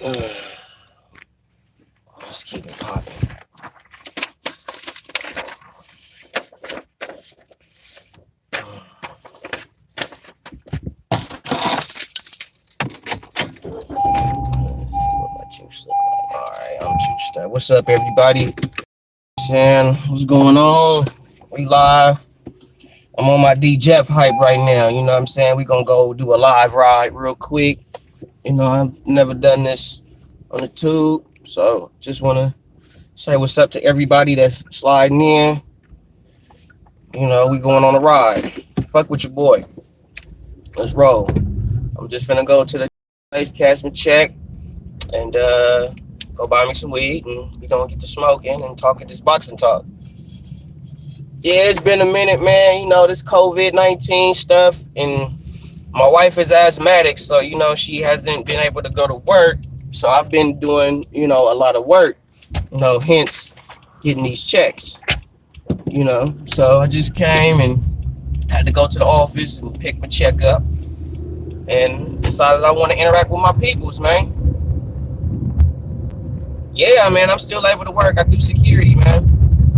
Let's keep it popping. Let's see what my juice look like. All right, I'm juiced up. What's up, everybody? Saying, what's going on? We live. I'm on my D Jeff hype right now. You know what I'm saying? We gonna go do a live ride real quick. You know, I've never done this on the tube, so just wanna say what's up to everybody that's sliding in. You know, we going on a ride. Fuck with your boy. Let's roll. I'm just finna go to the place, cash my check, and go buy me some weed, and we gonna get to smoking and talking this boxing talk. Yeah, it's been a minute, man. You know, this COVID-19 stuff, and my wife is asthmatic, so you know she hasn't been able to go to work. So I've been doing, you know, a lot of work. You know, hence getting these checks. You know, so I just came and had to go to the office and pick my check up, and decided I want to interact with my peoples, man. Yeah, man, I'm still able to work. I do security, man.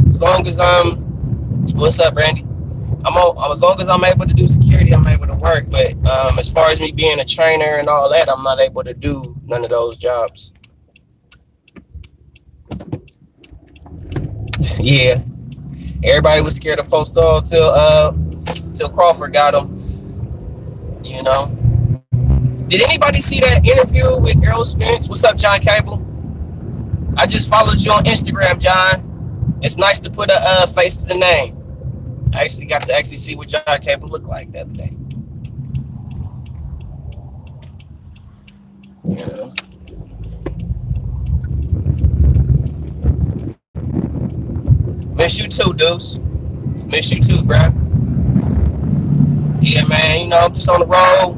As long as what's up, Randy? As long as I'm able to do security, I'm able to work. But as far as me being a trainer and all that, I'm not able to do none of those jobs. Yeah, everybody was scared of Postal till Crawford got him. You know. Did anybody see that interview with Errol Spence? What's up, John Cable? I just followed you on Instagram, John. It's nice to put a face to the name. I actually got to see what John Cable looked like the other day. Yeah. Miss you too, Deuce. Miss you too, bruh. Yeah, man, you know, I'm just on the road,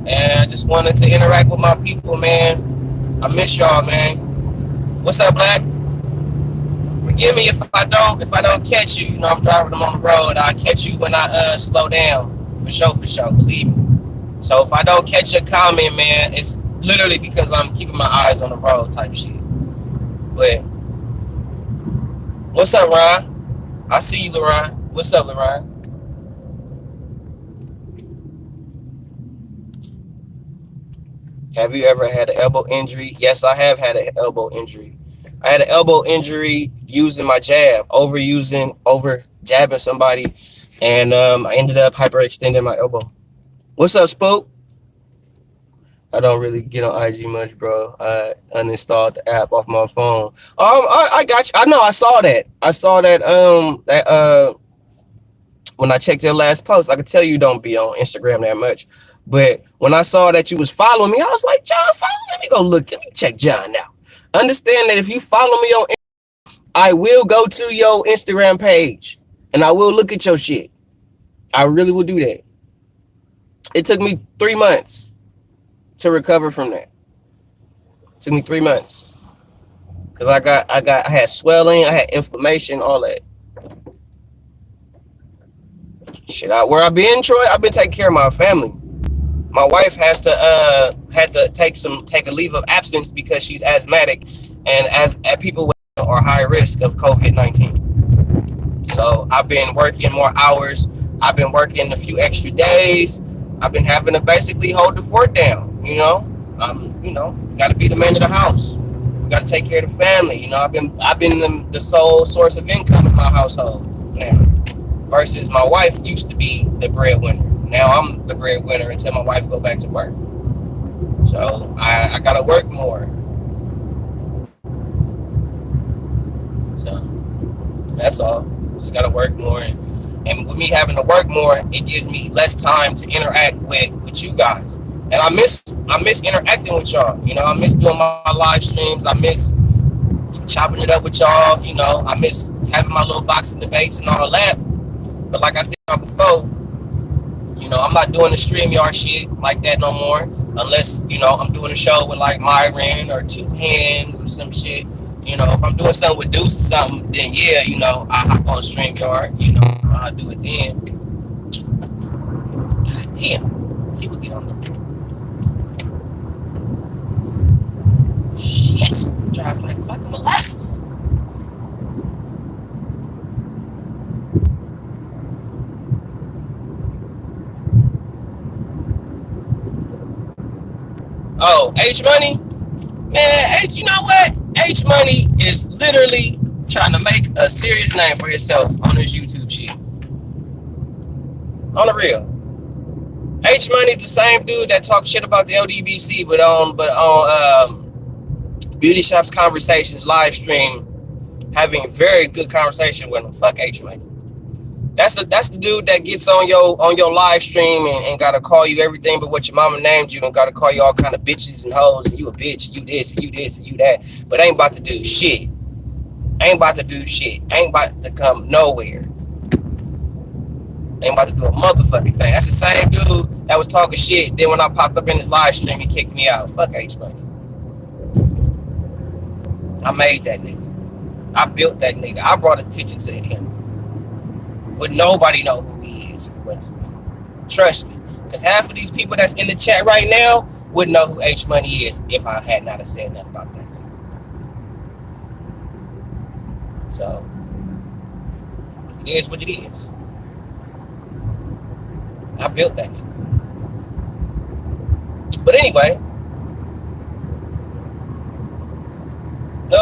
and I just wanted to interact with my people, man. I miss y'all, man. What's up, Black? Forgive me if I don't catch you. You know, I'm driving them on the road. I'll catch you when I slow down. For sure, believe me. So if I don't catch your comment, man, it's literally because I'm keeping my eyes on the road type shit. But what's up, Ron? I see you, Leron. What's up, Leron? Have you ever had an elbow injury? Yes, I have had an elbow injury. I had an elbow injury using my jab, over jabbing somebody, and I ended up hyperextending my elbow. What's up, Spook? I don't really get on IG much, bro. I uninstalled the app off my phone. I got you. I know. I saw that. When I checked your last post, I could tell you don't be on Instagram that much. But when I saw that you was following me, I was like, John, follow. Let me go look. Let me check John now. Understand that if you follow me on, I will go to your Instagram page and I will look at your shit. I really will do that. It took me 3 months to recover from that. It took me 3 months because I had swelling, I had inflammation, all that. Shit, where I've been, Troy, I've been taking care of my family. My wife had to take a leave of absence because she's asthmatic, and as people are high risk of COVID-19. So I've been working more hours. I've been working a few extra days. I've been having to basically hold the fort down. You know, got to be the man of the house. Got to take care of the family. You know, I've been the sole source of income in my household now. Versus my wife used to be the breadwinner. Now I'm the breadwinner until my wife go back to work. So I gotta work more. So that's all. Just gotta work more, and with me having to work more, it gives me less time to interact with you guys. And I miss interacting with y'all. You know, I miss doing my live streams. I miss chopping it up with y'all. You know, I miss having my little boxing debates and all that. But like I said before, you know, I'm not doing the StreamYard shit like that no more. Unless, you know, I'm doing a show with like Myron or Two Hands or some shit. You know, if I'm doing something with Deuce or something, then yeah, you know, I hop on StreamYard. You know, I'll do it then. God damn. People get on them. Fucking molasses. Oh, H Money? Man, H, you know what? H Money is literally trying to make a serious name for himself on his YouTube shit. On the real. H Money's the same dude that talks shit about the LDBC, but on Beauty Shops Conversations live stream, having a very good conversation with him. Fuck H Money. That's the dude that gets on your live stream and gotta call you everything but what your mama named you, and gotta call you all kind of bitches and hoes, and you a bitch, you this, and you this, and you that, but ain't about to do shit. Ain't about to do shit. Ain't about to come nowhere. Ain't about to do a motherfucking thing. That's the same dude that was talking shit. Then when I popped up in his live stream, he kicked me out. Fuck H Money. I made that nigga. I built that nigga. I brought attention to him. Would nobody know who he is if it wasn't for me. Trust me. Because half of these people that's in the chat right now wouldn't know who H Money is if I had not have said nothing about that nigga. So, it is what it is. I built that nigga. But anyway,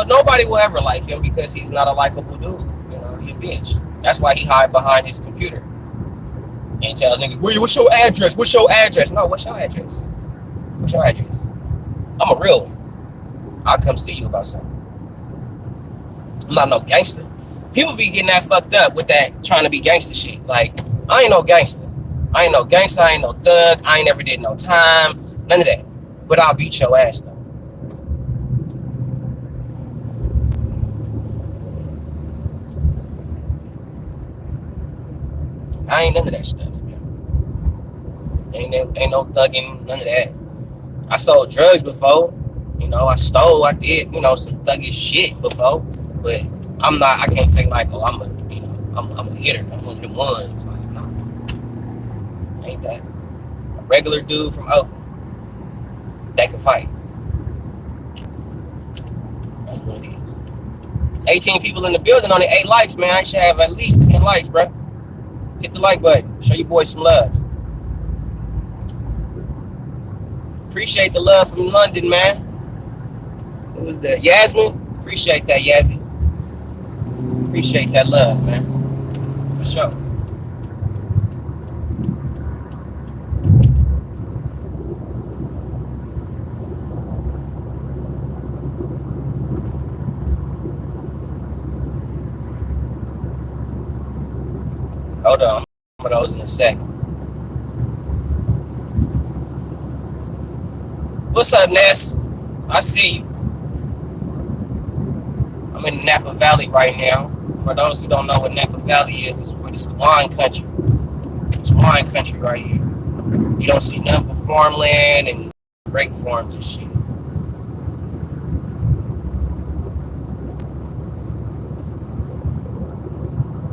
nobody will ever like him because he's not a likable dude. You know, he a bitch. That's why he hide behind his computer and tell niggas, what's your address? What's your address? No, what's your address? What's your address? I'm a real one. I'll come see you about something. I'm not no gangster. People be getting that fucked up with that trying to be gangster shit. Like, I ain't no gangster. I ain't no gangster. I ain't no thug. I ain't never did no time. None of that. But I'll beat your ass though. I ain't none of that stuff, man. Ain't no thugging, none of that. I sold drugs before. You know, I stole, I did, you know, some thuggish shit before. But I can't say like, oh, I'm a hitter. I'm one of them ones. Like, no. Ain't that. A regular dude from Oakland that can fight. That's what it is. It's 18 people in the building, only 8 likes, man. I should have at least 10 likes, bro. Hit the like button. Show your boys some love. Appreciate the love from London, man. Who was that? Yasmin? Appreciate that, Yazzie. Appreciate that love, man. For sure. Hold on. I'm going to those in a second. What's up, Ness? I see you. I'm in Napa Valley right now. For those who don't know what Napa Valley is, it's wine country. It's wine country right here. You don't see nothing but farmland and grape farms and shit.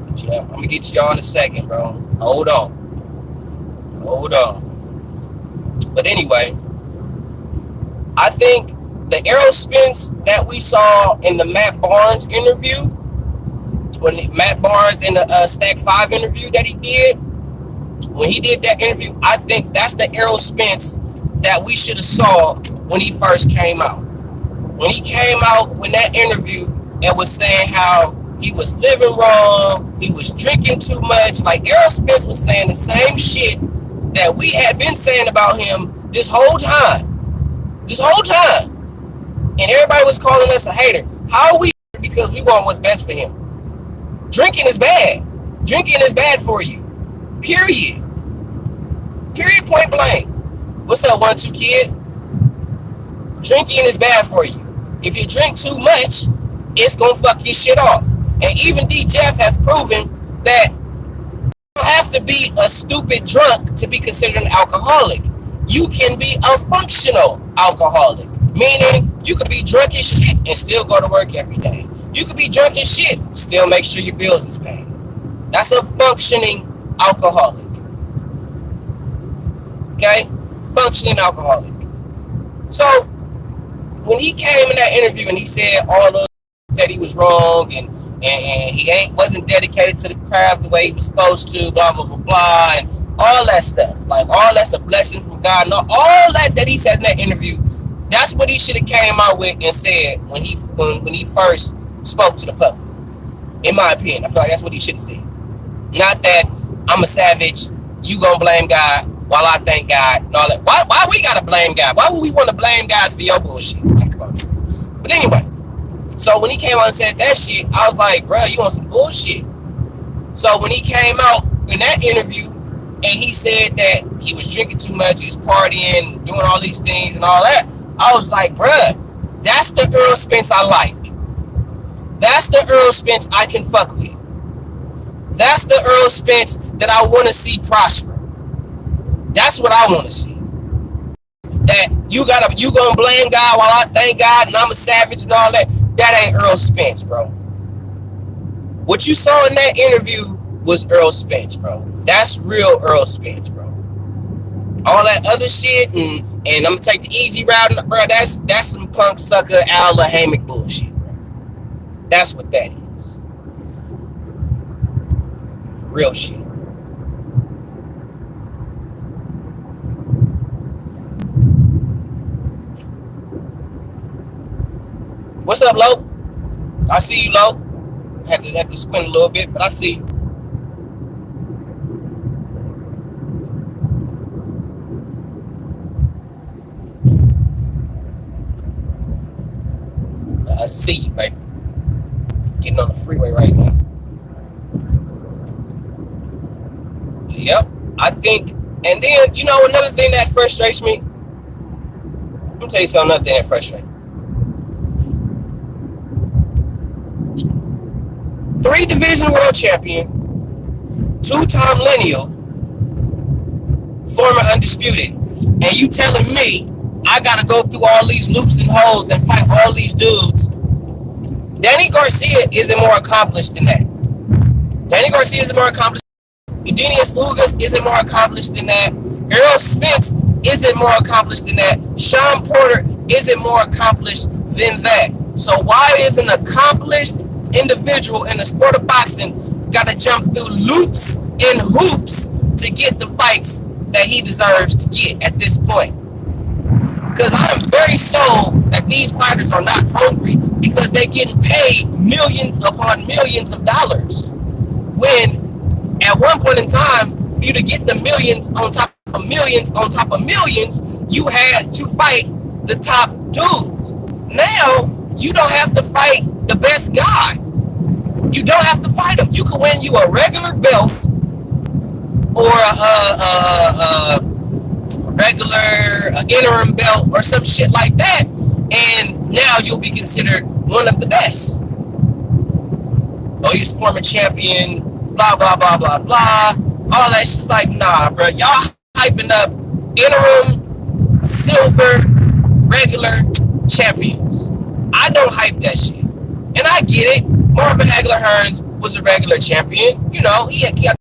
But yeah, I'm gonna get to y'all in a second, bro. Hold on. But anyway, I think the Errol Spence that we saw in the Matt Barnes interview, when Matt Barnes in the Stack 5 interview that he did, when he did that interview, I think that's the Errol Spence that we should have saw when he first came out. When he came out with that interview and was saying how he was living wrong, he was drinking too much, like Errol Spence was saying the same shit that we had been saying about him this whole time. And everybody was calling us a hater. How are we? Because we want what's best for him. Drinking is bad. Drinking is bad for you. Period. Point blank. What's up, 1-2 kid? Drinking is bad for you. If you drink too much, it's gonna fuck your shit off. And even D. Jeff has proven that you don't have to be a stupid drunk to be considered an alcoholic. You can be a functional alcoholic, meaning you could be drunk as shit and still go to work every day. You could be drunk as shit, still make sure your bills is paid. That's a functioning alcoholic. Okay? Functioning alcoholic. So, when he came in that interview and he said all those, said he was wrong and he wasn't dedicated to the craft the way he was supposed to, blah blah blah blah, and all that stuff, like all that's a blessing from God, and all that he said in that interview, that's what he should have came out with and said when he first spoke to the public. In my opinion, I feel like that's what he should have said. Not that I'm a savage, you gonna blame God while I thank God and all that. Why we gotta blame God? Why would we want to blame God for your bullshit? Like, come on. But anyway, so when he came out and said that shit, I was like, bro, you want some bullshit? So when he came out in that interview and he said that he was drinking too much, he was partying, doing all these things and all that, I was like, bruh, that's the Errol Spence I like. That's the Errol Spence I can fuck with. That's the Errol Spence that I want to see prosper. That's what I want to see. That you gonna blame God while I thank God and I'm a savage and all that. That ain't Errol Spence, bro. What you saw in that interview was Errol Spence, bro. That's real Errol Spence, bro. All that other shit and I'm gonna take the easy route, bro. That's some punk sucker Al Lahamic bullshit, bro. That's what that is. Real shit. What's up, Lo? I see you, Lo. Had to squint a little bit, but I see you. I see you, baby. Getting on the freeway right now. Yep, I think. And then, you know, another thing that frustrates me. Let me tell you something, another thing that frustrates me. 3-division world champion, 2-time lineal, former undisputed, and you telling me I gotta go through all these loops and holes and fight all these dudes? Danny Garcia isn't more accomplished than that. Danny Garcia isn't more accomplished. Eugenius Ugas isn't more accomplished than that. Errol Spence isn't more accomplished than that. Sean Porter isn't more accomplished than that. So why is an accomplished individual in the sport of boxing got to jump through loops and hoops to get the fights that he deserves to get at this point? Because I'm very sold that these fighters are not hungry because they're getting paid millions upon millions of dollars. When at one point in time, for you to get the millions on top of millions on top of millions, you had to fight the top dudes. Now, you don't have to fight the best guy. You don't have to fight him. You can win you a regular belt or a regular interim belt or some shit like that, and now you'll be considered one of the best. Oh, he's former champion, blah blah blah blah blah. All that shit's like, nah, bro. Y'all hyping up interim, silver, regular champions. I don't hype that shit, and I get it. Marvin Hagler-Hearns was a regular champion. You know, he got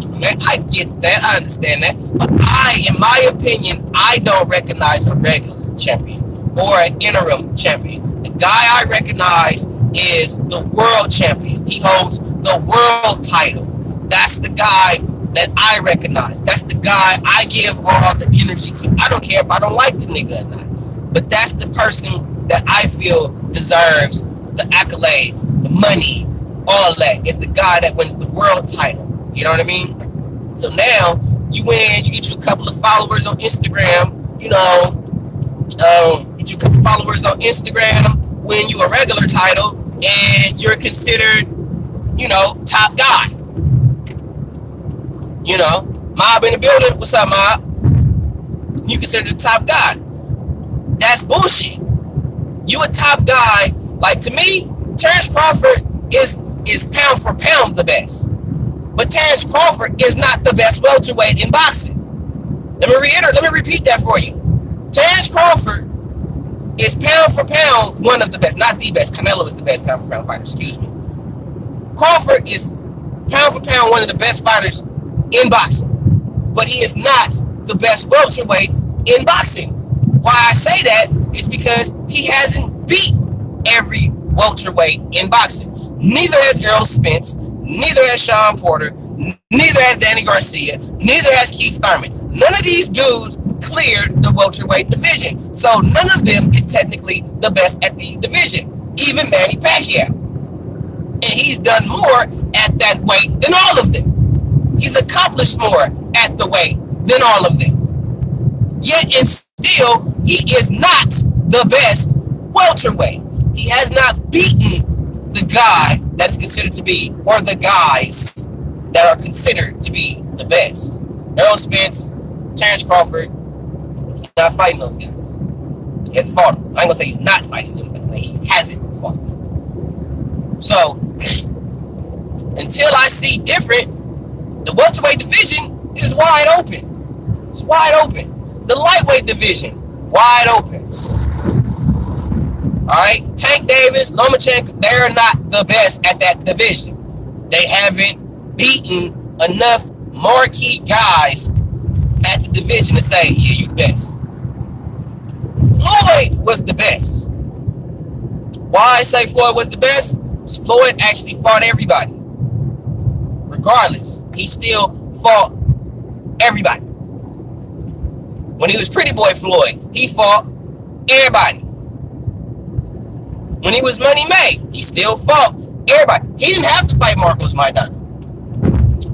from that. I get that. I understand that. But in my opinion, I don't recognize a regular champion or an interim champion. The guy I recognize is the world champion. He holds the world title. That's the guy that I recognize. That's the guy I give all the energy to. I don't care if I don't like the nigga or not. But that's the person that I feel deserves the accolades, the money, all that. It's the guy that wins the world title. You know what I mean? So now you win, you get you a couple of followers on Instagram, you know, get you a couple of followers on Instagram, win you a regular title, and you're considered, you know, top guy. You know, Mob in the building. What's up, Mob? You consider the top guy. That's bullshit. You a top guy. Like, to me, Terrence Crawford is pound for pound the best. But Terrence Crawford is not the best welterweight in boxing. Let me repeat that for you. Terrence Crawford is pound for pound one of the best, not the best. Canelo is the best pound for pound fighter, excuse me. Crawford is pound for pound one of the best fighters in boxing, but he is not the best welterweight in boxing. Why I say that is because he hasn't beat every welterweight in boxing. Neither has Errol Spence, neither has Sean Porter, neither has Danny Garcia, neither has Keith Thurman. None of these dudes cleared the welterweight division. So none of them is technically the best at the division. Even Manny Pacquiao. And he's done more at that weight than all of them. He's accomplished more at the weight than all of them. Yet and still, he is not the best welterweight. He has not beaten the guy that's considered to be, or the guys that are considered to be the best. Errol Spence, Terrence Crawford, he's not fighting those guys. He hasn't fought them. I ain't gonna say he's not fighting them, but he hasn't fought them. So, until I see different, the welterweight division is wide open. It's wide open. The lightweight division, wide open. All right, Tank Davis, Lomachenko, they're not the best at that division. They haven't beaten enough marquee guys at the division to say, yeah, you the best. Floyd was the best. Why I say Floyd was the best? Floyd actually fought everybody. Regardless, he still fought everybody. When he was Pretty Boy Floyd, he fought everybody. When he was Money May, he still fought everybody. He didn't have to fight Marcos Maidana.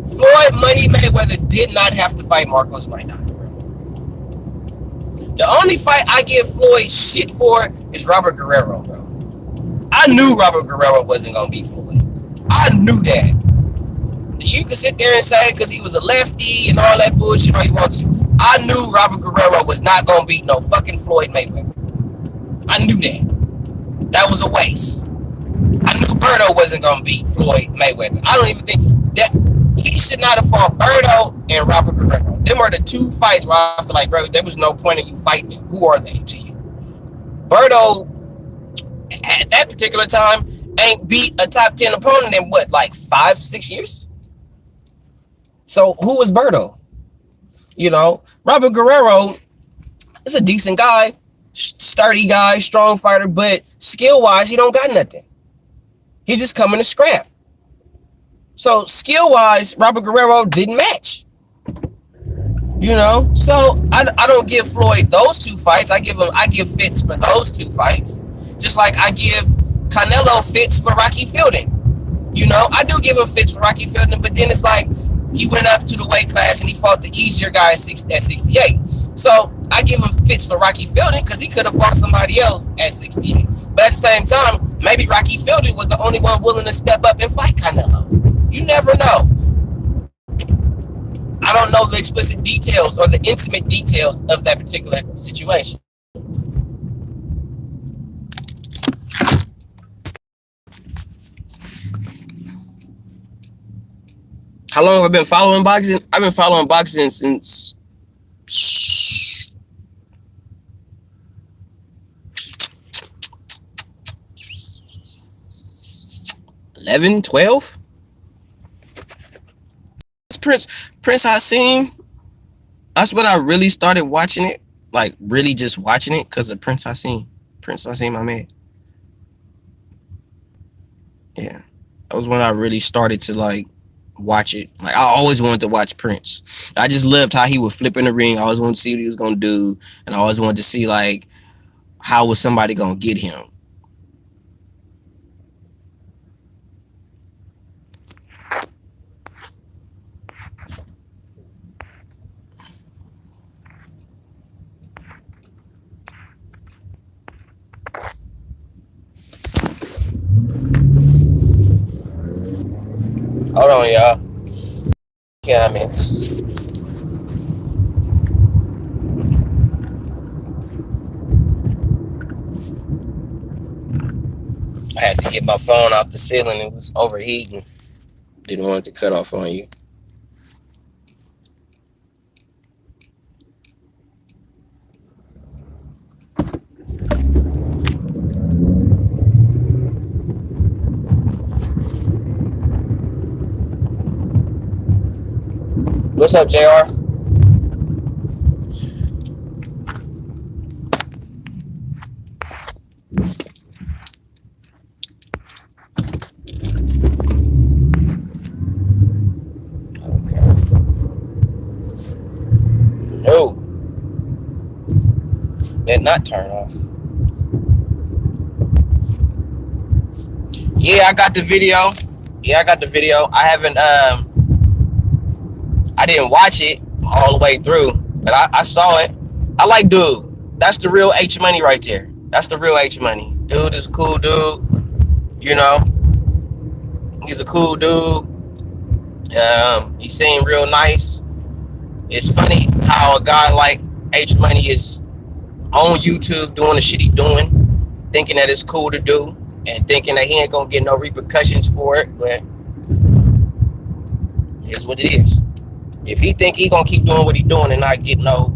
Floyd Money Mayweather did not have to fight Marcos Maidana. The only fight I give Floyd shit for is Robert Guerrero, bro. I knew Robert Guerrero wasn't going to beat Floyd. I knew that. You can sit there and say because he was a lefty and all that bullshit all you want to. I knew Robert Guerrero was not going to beat no fucking Floyd Mayweather. I knew that. That was a waste. I knew Berto wasn't going to beat Floyd Mayweather. I don't even think that he should not have fought Berto and Robert Guerrero. Them are the two fights where I feel like, bro, there was no point in you fighting him. Who are they to you? Berto, at that particular time, ain't beat a top 10 opponent in what, like 5-6 years? So who was Berto? You know, Robert Guerrero is a decent guy, sturdy guy, strong fighter, but skill-wise, he don't got nothing. He just coming to scrap. So skill-wise, Robert Guerrero didn't match. You know, so I don't give Floyd those two fights. I give fits for those two fights. Just like I give Canelo fits for Rocky Fielding. You know, I do give him fits for Rocky Fielding, but then it's like he went up to the weight class and he fought the easier guy at 68. So I give him fits for Rocky Fielding because he could have fought somebody else at 68. But at the same time, maybe Rocky Fielding was the only one willing to step up and fight Canelo. You never know. I don't know the explicit details or the intimate details of that particular situation. How long have I been following boxing? I've been following boxing since 11, 12. Prince Hassim. That's when I really started watching it, like really just watching it because of Prince Hassim. Prince Hassim, my man. Yeah, that was when I really started to like watch it. Like I always wanted to watch Prince. I just loved how he would flip in the ring. I always wanted to see what he was gonna do, and I always wanted to see like how was somebody gonna get him. Hold on, y'all. Yeah, I mean. I had to get my phone off the ceiling. It was overheating. Didn't want it to cut off on you. What's up, JR? it not turn off? Yeah, I got the video. Yeah, I got the video. I haven't I didn't watch it all the way through, but I saw it. I like dude. That's the real H Money right there. That's the real H Money. Dude is a cool dude. You know, he's a cool dude. He seemed real nice. It's funny how a guy like H Money is on YouTube doing the shit he doing, thinking that it's cool to do, and thinking that he ain't gonna get no repercussions for it, but it's what it is. If he think he gonna keep doing what he doing and not get no,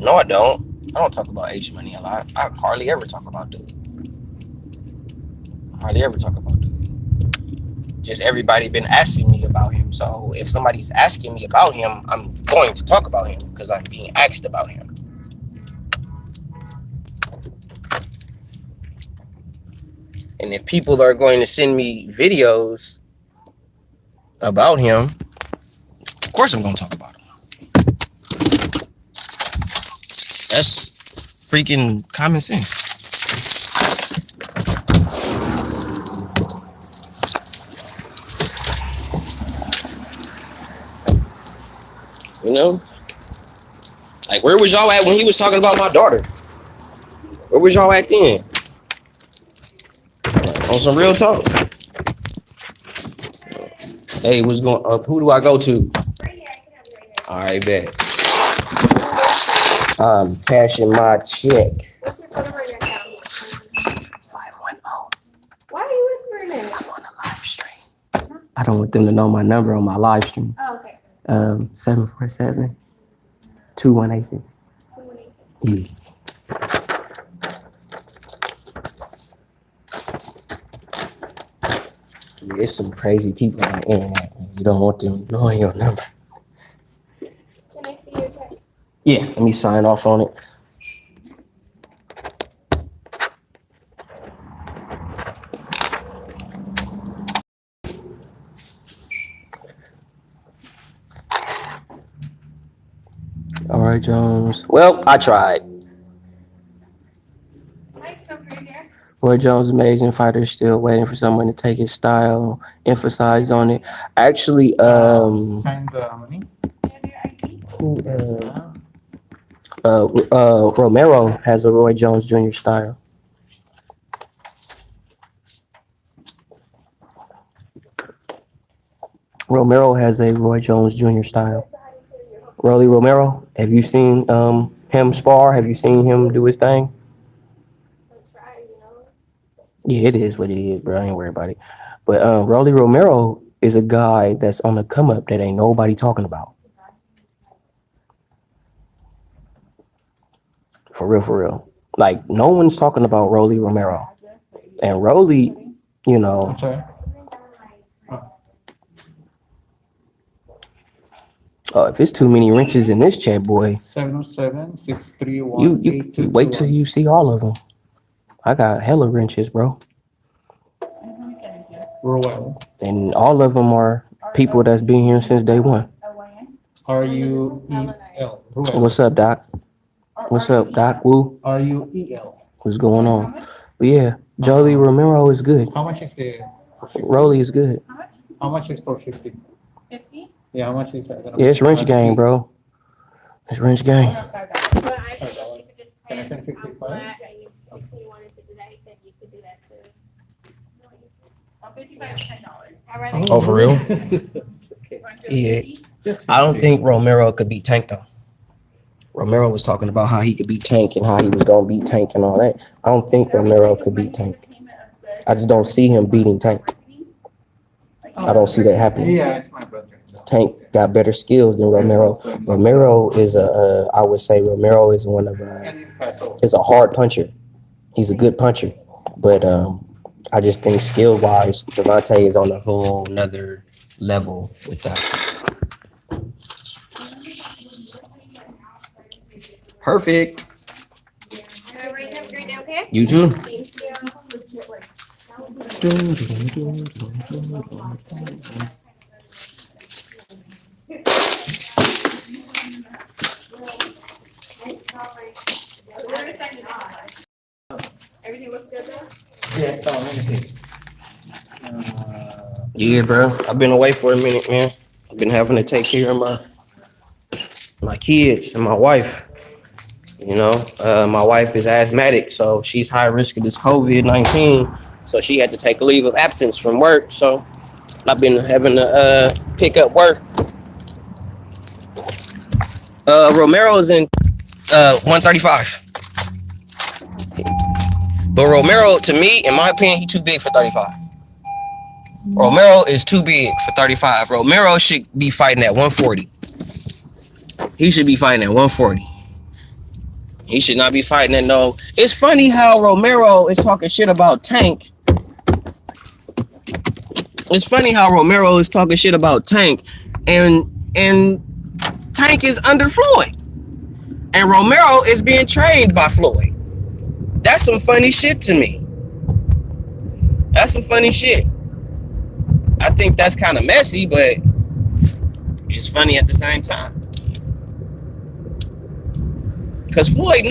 I don't. I don't talk about H Money a lot. I hardly ever talk about dude. Hardly ever talk about dude. Just everybody been asking me about him. So if somebody's asking me about him, I'm going to talk about him because I'm being asked about him. And if people are going to send me videos about him, of course I'm going to talk about him. That's freaking common sense. You know? Like, where was y'all at when he was talking about my daughter? Where was y'all at then? On some real talk. Hey, what's going up? Who do I go to? All right, bet. I'm cashing my check. What's your phone number in your account? 510. Why are you whispering it? I'm on a live stream. I don't want them to know my number on my live stream. Oh, okay. 747 2186. 2186. Yeah. There's some crazy people on the internet. You don't want them knowing your number. Can I see your check? Yeah, let me sign off on it. All right, Jones. Well, I tried. Roy Jones, amazing fighter, still waiting for someone to take his style, emphasize on it. Actually, Sign the money. Romero has a Roy Jones Jr. style. Romero has a Roy Jones Jr. style. Rolly Romero, have you seen him spar? Have you seen him do his thing? Yeah, it is what it is, bro. I ain't worried about it. But Rolly Romero is a guy that's on the come up that ain't nobody talking about. For real, for real. Like, no one's talking about Rolly Romero. And Rolly, you know. I'm sorry. If it's too many wrenches in this chat, boy. 707-631. You wait till you see all of them. I got hella wrenches, bro. Roel. And all of them are people that's been here since day one. R-U-E-L. What's up, Doc? What's up, Doc? Woo? R-U-E-L. What's going on? But yeah, Jolie Romero is good. How much is the? Rolly is good. How much is for 50? 50? Yeah, how much is that? Yeah, it's wrench game, bro. It's wrench game. But I think you could just Can I pay send him 55? flat, and if you wanted to do that, he said you could do that too. $55 $10. Oh, for real? Okay. Yeah. Just I don't 50. think Romero could beat Tank, though. Romero was talking about how he could beat Tank and how he was going to beat Tank and all that. I don't think Romero could beat Tank. I just don't see him beating Tank. I don't see that happening. Yeah, it's my brother. Tank got better skills than Romero. Romero is I would say Romero is one of is a hard puncher. He's a good puncher, but I just think skill wise, Deontay is on a whole nother level with that. Perfect. Everybody have a great day, okay? You too. Thank you. Everything looks good though? Yeah, so let me see. Yeah, bro. I've been away for a minute, man. I've been having to take care of my kids and my wife. You know, my wife is asthmatic, so she's high risk of this COVID-19. So she had to take a leave of absence from work. So I've been having to pick up work. Romero is in 135. But Romero, to me, in my opinion, he's too big for 35. Romero is too big for 35. Romero should be fighting at 140. He should be fighting at 140. He should not be fighting at no. It's funny how Romero is talking shit about Tank. It's funny how Romero is talking shit about Tank, and Tank is under Floyd, and Romero is being trained by Floyd. That's some funny shit to me. That's some funny shit. I think that's kind of messy, but it's funny at the same time. Cause Floyd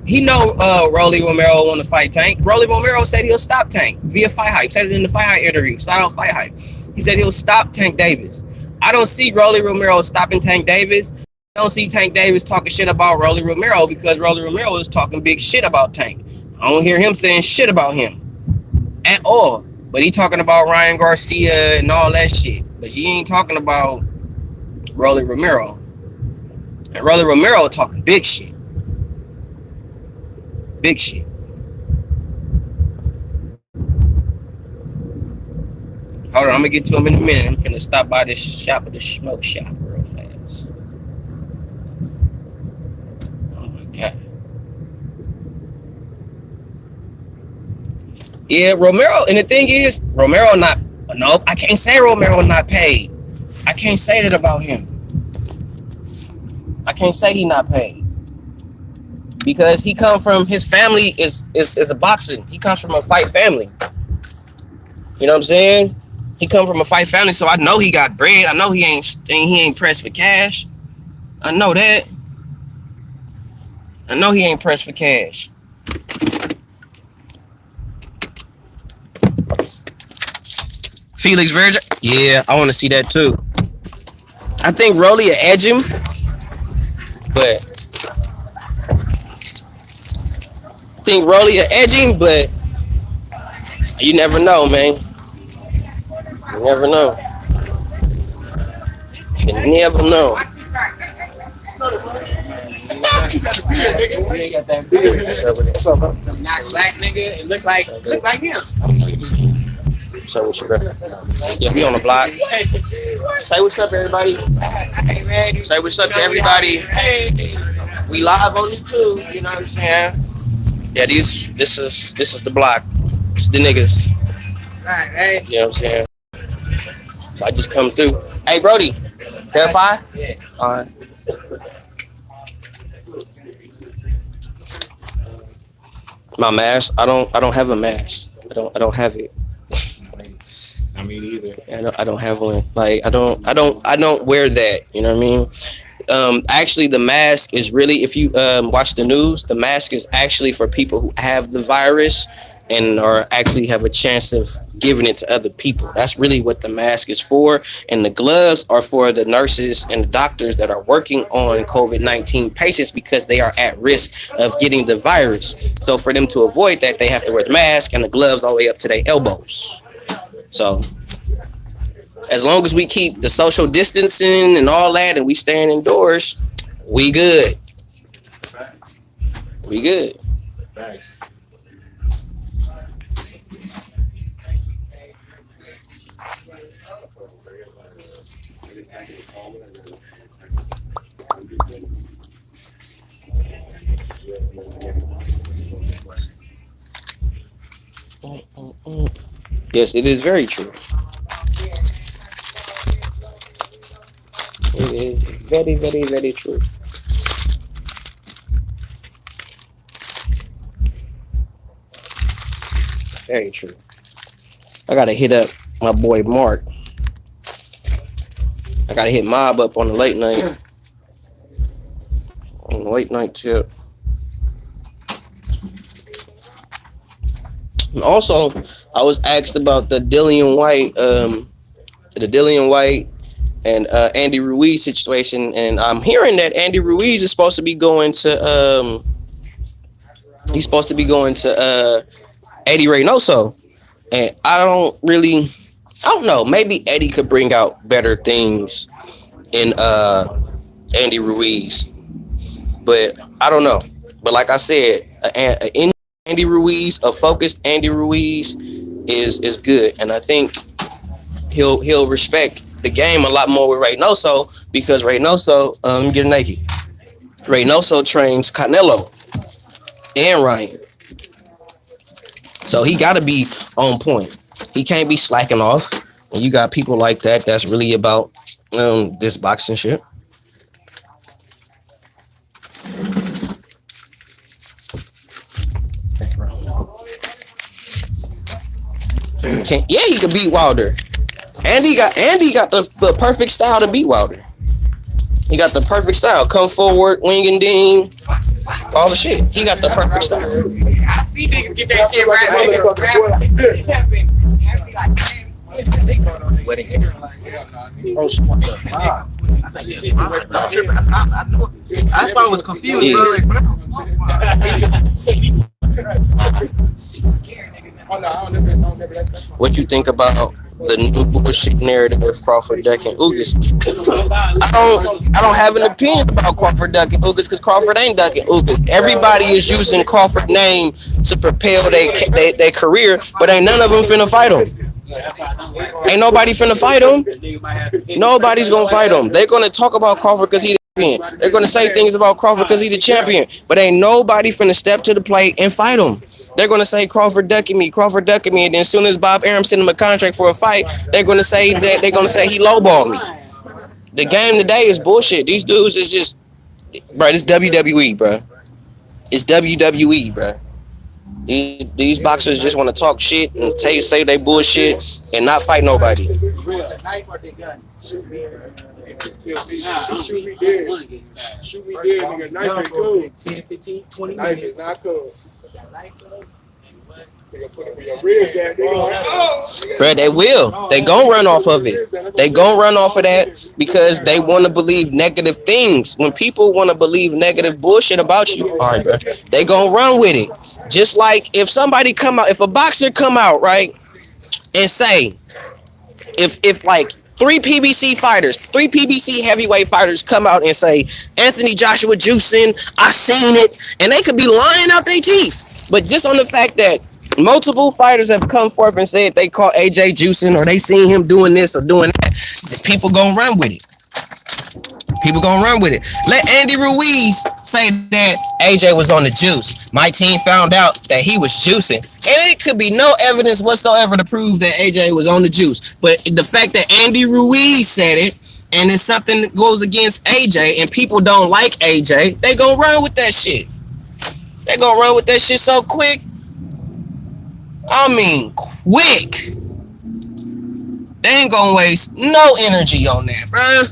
he know Rolly Romero want to fight Tank. Rolly Romero said he'll stop Tank via Fight Hype. Said it in the Fight Hype interview. Shout out Fight Hype. He said he'll stop Tank Davis. I don't see Rolly Romero stopping Tank Davis. I don't see Tank Davis talking shit about Rolly Romero because Rolly Romero is talking big shit about Tank. I don't hear him saying shit about him at all. But he talking about Ryan Garcia and all that shit. But he ain't talking about Rolly Romero. And Rolly Romero talking big shit. Big shit. Hold on, I'm gonna get to him in a minute. I'm finna stop by this shop at the smoke shop real fast. Oh my god. Yeah, Romero, and the thing is, Romero not. Nope, I can't say Romero not paid. I can't say that about him. I can't say he not paid. Because he come from, his family is a boxer. He comes from a fight family. You know what I'm saying? He come from a fight family, so I know he got bread. I know he ain't pressed for cash. I know that. I know he ain't pressed for cash. Felix Verger, yeah, I want to see that too. I think Rolly will edge him, but you never know, man. You never know. You never know. What's up, bro? Not black nigga, it look like him. So what's your brother? Yeah, we on the block. Say what's up, everybody. Say what's up to everybody. We live on YouTube, you know what I'm saying? Yeah, this is the block. It's the niggas. You know what I'm saying? So I just come through. Hey, Brody, verify? Yeah. All right. My mask. I don't have a mask. I don't have it. I mean, either. I don't have one. Like I don't wear that. You know what I mean? Actually, the mask is really, if you watch the news, the mask is actually for people who have the virus and or actually have a chance of giving it to other people. That's really what the mask is for. And the gloves are for the nurses and the doctors that are working on COVID-19 patients because they are at risk of getting the virus. So for them to avoid that, they have to wear the mask and the gloves all the way up to their elbows. So as long as we keep the social distancing and all that and we staying indoors, we good. We good. Thanks. Yes, it is very true. It is very, very, very true. Very true. I gotta hit up my boy Mark. I gotta hit Mob up on the late night. On the late night tip. Also, I was asked about the Dillian White and Andy Ruiz situation, and I'm hearing that Andy Ruiz is supposed to be going to Eddie Reynoso, and I don't know. Maybe Eddie could bring out better things in Andy Ruiz, but I don't know. But like I said, in Andy Ruiz, a focused Andy Ruiz is good, and I think he'll respect the game a lot more with Reynoso, because Reynoso, get naked. Reynoso trains Canelo and Ryan, so he got to be on point. He can't be slacking off. And you got people like that that's really about this boxing shit. He could beat Wilder. Andy got the perfect style to beat Wilder. He got the perfect style. Come forward, wing and ding, all the shit. He got the perfect style. I see niggas get that shit right. Wedding. That's why I was confused, bro. What you think about the new bullshit narrative with Crawford ducking Ugas? I don't have an opinion about Crawford ducking Ugas, because Crawford ain't ducking Ugas. Everybody is using Crawford's name to propel their career, but ain't none of them finna fight him. Ain't nobody finna fight him. Nobody's gonna fight him. They're gonna talk about Crawford because he the champion. They're gonna say things about Crawford because he the champion, but ain't nobody finna step to the plate and fight him. They're gonna say Crawford ducking me, and then as soon as Bob Arum send him a contract for a fight, they're gonna say he lowballed me. The game today is bullshit. These dudes is just, bro. It's WWE, bro. It's WWE, bro. These boxers just want to talk shit and say they bullshit and not fight nobody. Shoot me dead. Shoot me dead, nigga. Knife ain't cool. 10, 15, 20 minutes. Knife is not cool. Bro, they will. They gon' run off of it. They gon' run off of that because they want to believe negative things. When people want to believe negative bullshit about you, all right, bro, they gon' run with it. Just like if if a boxer come out, right, and say, if like three PBC heavyweight fighters come out and say, Anthony Joshua juicing, I seen it, and they could be lying out their teeth. But just on the fact that multiple fighters have come forth and said they caught AJ juicing or they seen him doing this or doing that, the people gonna run with it. People gonna run with it. Let Andy Ruiz say that AJ was on the juice. My team found out that he was juicing, and it could be no evidence whatsoever to prove that AJ was on the juice. But the fact that Andy Ruiz said it, and it's something that goes against AJ, and people don't like AJ, they gonna run with that shit. They gonna run with that shit so quick. I mean, quick. They ain't gonna waste no energy on that, bruh.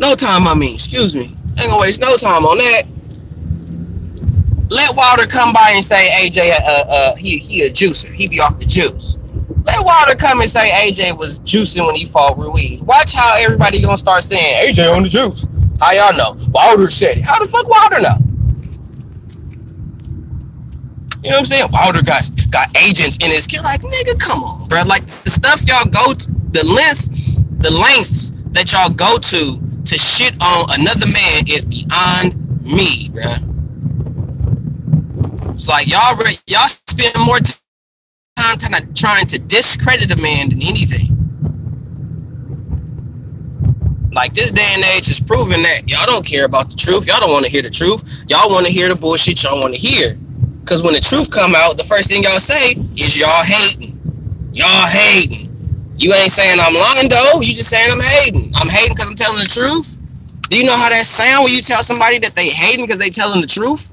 No time, excuse me. Ain't gonna waste no time on that. Let Wilder come by and say AJ, he a juicer. He be off the juice. Let Wilder come and say AJ was juicing when he fought Ruiz. Watch how everybody gonna start saying AJ on the juice. How y'all know? Wilder said it. How the fuck Wilder know? You know what I'm saying? Wilder got agents in his kill. Like, nigga, come on, bro. Like, the stuff y'all go to, the lengths that y'all go to shit on another man is beyond me, bro. It's like y'all spend more time trying to discredit a man than anything. Like, this day and age is proving that y'all don't care about the truth. Y'all don't want to hear the truth. Y'all want to hear the bullshit y'all want to hear. Because when the truth come out, the first thing y'all say is y'all hating. Y'all hating. You ain't saying I'm lying, though. You just saying I'm hating. I'm hating because I'm telling the truth. Do you know how that sound when you tell somebody that they hating because they telling the truth?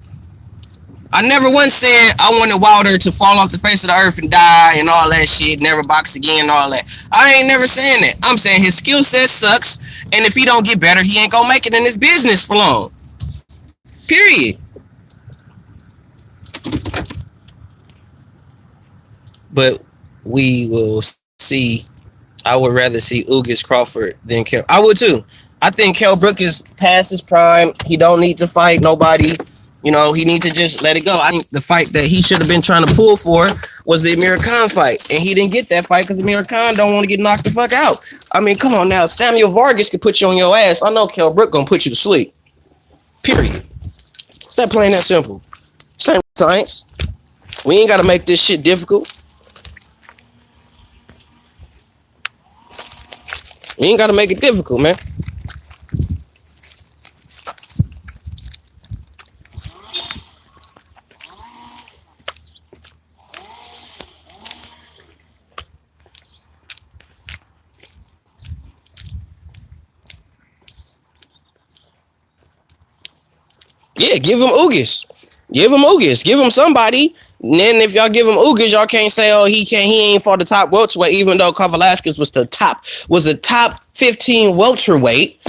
I never once said I wanted Wilder to fall off the face of the earth and die and all that shit, never box again and all that. I ain't never saying that. I'm saying his skill set sucks, and if he don't get better, he ain't gonna make it in this business for long. Period. but we will see. I would rather see Ugas Crawford than Kell. I would too. I think Kell Brook is past his prime. He don't need to fight nobody. You know, he needs to just let it go. I think the fight that he should have been trying to pull for was the Amir Khan fight, and he didn't get that fight because Amir Khan don't want to get knocked the fuck out. I mean, come on now. If Samuel Vargas can put you on your ass, I know Kell Brook gonna put you to sleep. Period. It's that plain that simple. Same science. We ain't gotta make this shit difficult. We ain't gotta make it difficult, man. Yeah, give him Ugas. Give him Ugas. Give him somebody. And then if y'all give him Ugas, y'all can't say, oh, he ain't fought the top welterweight, even though Velasquez was the top 15 welterweight,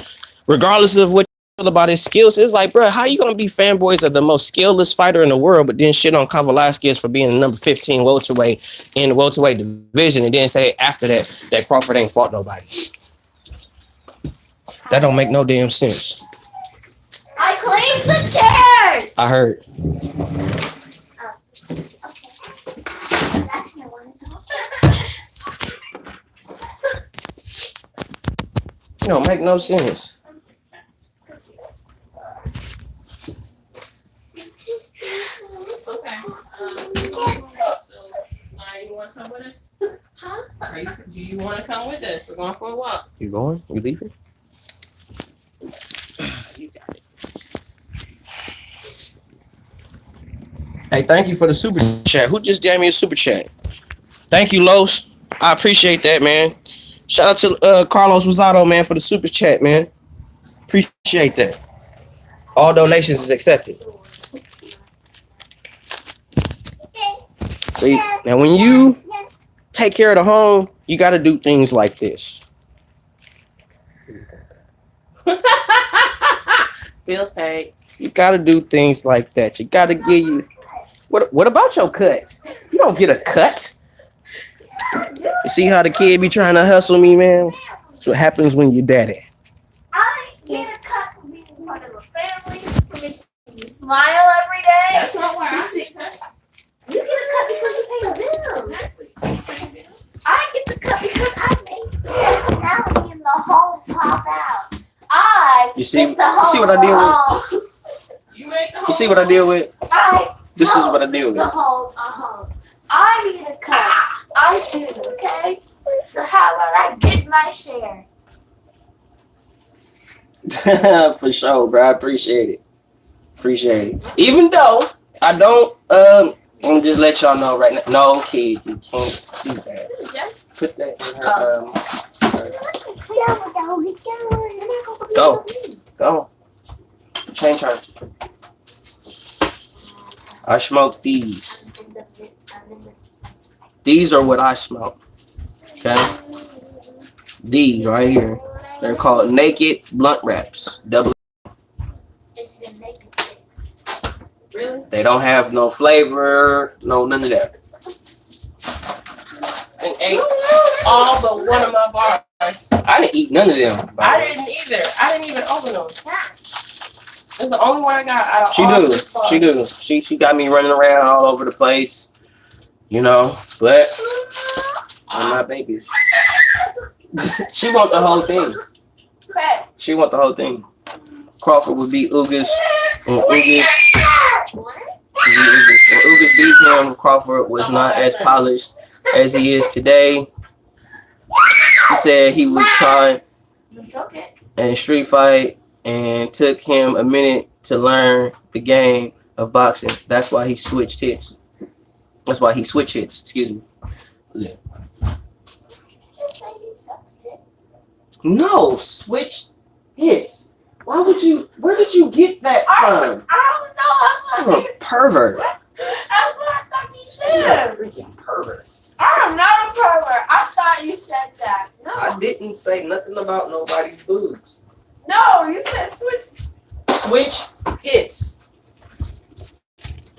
regardless of what you feel about his skills. It's like, bro, how you gonna be fanboys of the most skillless fighter in the world, but then shit on Velasquez for being the number 15 welterweight in the welterweight division, and then say after that Crawford ain't fought nobody? That don't make no damn sense. I cleaned the chairs. I heard. That's not one. It don't make no sense. Okay. You want to come with us? Huh? Do you want to come with us? We're going for a walk. You going? You leaving? You got it. Hey, thank you for the super chat. Who just gave me a super chat? Thank you, Los. I appreciate that, man. Shout out to Carlos Rosado, man, for the super chat, man. Appreciate that. All donations is accepted. See, now when you take care of the home, you got to do things like this. Bills paid. You got to do things like that. You got to give you. What about your cut? You don't get a cut. You see how the kid be trying to hustle me, man? That's what happens when you're daddy. I get a cut for being part of a family, for making you smile every day. That's not why You I see- see that. You get a cut because you pay the bills. I get the cut because I make the personality in the home pop out. You see make the home what I deal with? with? You make the You see what I deal with? This is don't what I deal make the with. home a home. I need a cut. I do, okay? So how about I get my share? For sure, bro. I appreciate it. Appreciate it. Even though I don't, I'm just let y'all know right now. No, kid, you can't do that. Put that in her, Go. Change her. I smoke these. These are what I smoke. Okay? These right here. They're called Naked Blunt Wraps. Double. It's the naked six. Really? They don't have no flavor, no none of that. And ate all but one of my bars. I didn't eat none of them. I didn't either. I didn't even open them. It's the only one I got out of She all do. this bars. She do. She got me running around all over the place. You know, but I'm my baby. She want the whole thing. She want the whole thing. Crawford would beat Ugas. When Ugas beat him, Crawford was not as polished as he is today. He said he would try and street fight, and took him a minute to learn the game of boxing. That's why he switched hits. That's why he switched hits. Excuse me. Yeah. No, switch hits. Why would you? Where did you get that from? I don't know. You're a pervert. That's what I thought you You're a said. freaking pervert. I'm not a pervert. I thought you said that. No. I didn't say nothing about nobody's boobs. No, you said switch. Switch hits.